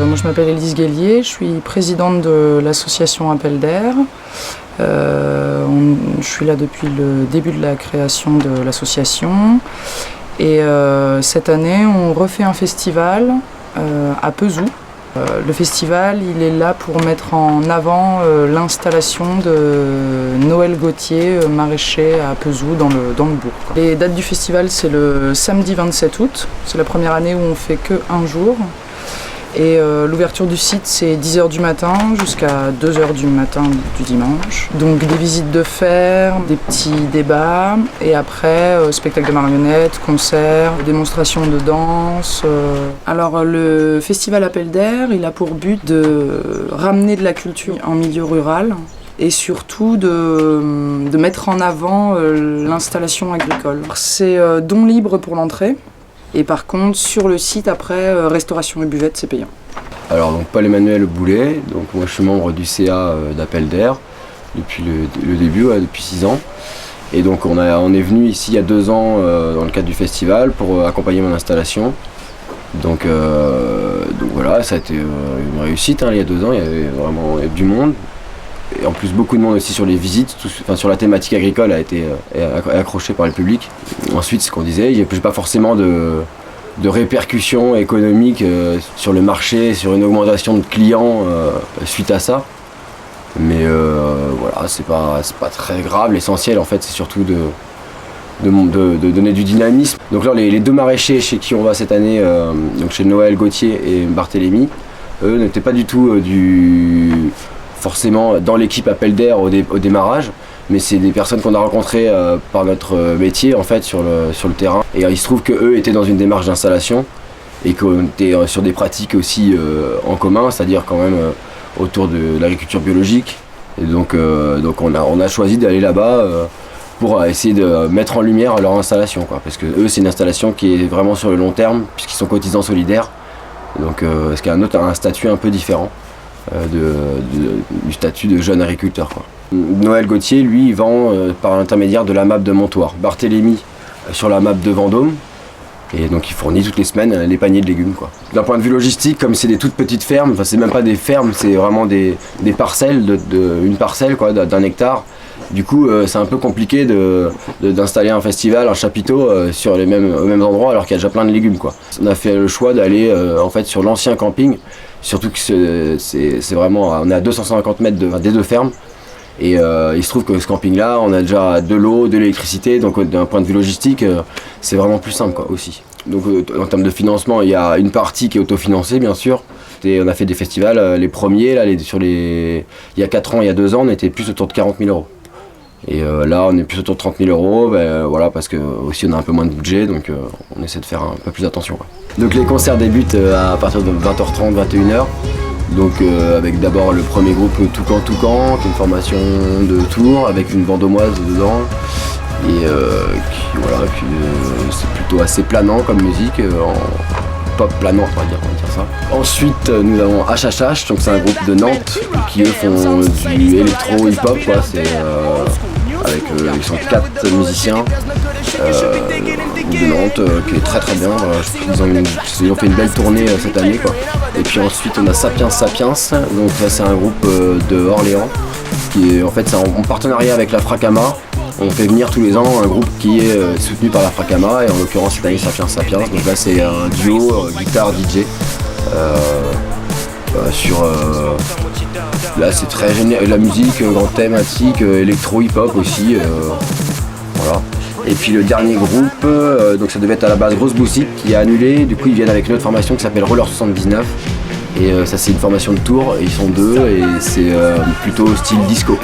Moi, je m'appelle Élise Guélier, je suis présidente de l'association Appel d'Air. Je suis là depuis le début de la création de l'association. Et cette année, on refait un festival à Pezou. Le festival, il est là pour mettre en avant l'installation de Noël Gauthier, maraîcher à Pezou dans le bourg. Les dates du festival, c'est le samedi 27 août. C'est la première année où on fait que un jour. Et l'ouverture du site, c'est 10h du matin jusqu'à 2h du matin du dimanche. Donc des visites de ferme, des petits débats, et après spectacle de marionnettes, concerts, démonstrations de danse. Alors le festival Appel d'Air, il a pour but de ramener de la culture en milieu rural et surtout de mettre en avant l'installation agricole. C'est don libre pour l'entrée. Et par contre, sur le site, après, restauration et buvette, c'est payant. Alors, donc Paul-Emmanuel Boulet, donc moi je suis membre du CA d'Appel d'Air depuis le début, depuis 6 ans. Et donc on est venu ici il y a 2 ans dans le cadre du festival pour accompagner mon installation. Donc voilà, ça a été une réussite, il y a 2 ans, il y avait vraiment du monde. Et en plus beaucoup de monde aussi sur les visites, sur la thématique agricole a été accroché par le public. Ensuite, ce qu'on disait, il n'y a pas forcément de répercussions économiques sur le marché, sur une augmentation de clients suite à ça. Mais voilà, c'est pas très grave. L'essentiel en fait, c'est surtout de donner du dynamisme. Donc là, les 2 maraîchers chez qui on va cette année, donc chez Noël Gauthier et Barthélémy, eux n'étaient pas du tout forcément dans l'équipe Appel d'Air au démarrage, mais c'est des personnes qu'on a rencontrées par notre métier en fait sur le terrain. Et il se trouve qu'eux étaient dans une démarche d'installation et qu'on était sur des pratiques aussi en commun, c'est-à-dire quand même autour de l'agriculture biologique. Et donc on a choisi d'aller là-bas pour essayer de mettre en lumière leur installation, quoi, parce que eux c'est une installation qui est vraiment sur le long terme puisqu'ils sont cotisants solidaires, donc ce qui a un statut un peu différent. Du statut de jeune agriculteur, quoi. Noël Gauthier, lui, il vend par l'intermédiaire de la MAP de Montoire. Barthélémy sur la MAP de Vendôme. Et donc il fournit toutes les semaines les paniers de légumes, quoi. D'un point de vue logistique, comme c'est des toutes petites fermes, enfin c'est même pas des fermes, c'est vraiment des parcelles, une parcelle quoi, d'1 hectare. Du coup c'est un peu compliqué d'installer un festival, un chapiteau sur aux mêmes endroits alors qu'il y a déjà plein de légumes, quoi. On a fait le choix d'aller en fait sur l'ancien camping, surtout que c'est vraiment, on est à 250 mètres des 2 fermes. Et il se trouve que ce camping-là, on a déjà de l'eau, de l'électricité, donc d'un point de vue logistique, c'est vraiment plus simple, quoi, aussi. Donc en termes de financement, il y a une partie qui est autofinancée, bien sûr. On a fait des festivals, les premiers, là, il y a 4 ans, il y a 2 ans, on était plus autour de 40 000 €. Et là, on est plus autour de 30 000 €, voilà, parce que aussi on a un peu moins de budget, donc on essaie de faire un peu plus attention, quoi. Donc les concerts débutent à partir de 20h30, 21h. Donc avec d'abord le premier groupe Toucan, qui est une formation de tour avec une vendomoise dedans. Et c'est plutôt assez planant comme musique, en pop planant on va dire ça. Ensuite nous avons HHH, donc c'est un groupe de Nantes qui eux font du électro hip-hop, quoi. Ils sont 4 musiciens de Nantes qui est très très bien. Ils ont fait une belle tournée cette année, quoi. Et puis ensuite on a Sapiens, donc ça c'est un groupe de Orléans qui est en fait en partenariat avec la Fracama. On fait venir tous les ans un groupe qui est soutenu par la Fracama, et en l'occurrence cette année Sapiens. Donc là c'est un duo guitare DJ là c'est très génial, la musique, grande thématique, électro hip-hop aussi, voilà. Et puis le dernier groupe, donc ça devait être à la base Grosse Boussite qui a annulé, du coup ils viennent avec une autre formation qui s'appelle Roller 79, et ça c'est une formation de tour, et ils sont 2 et c'est plutôt style disco.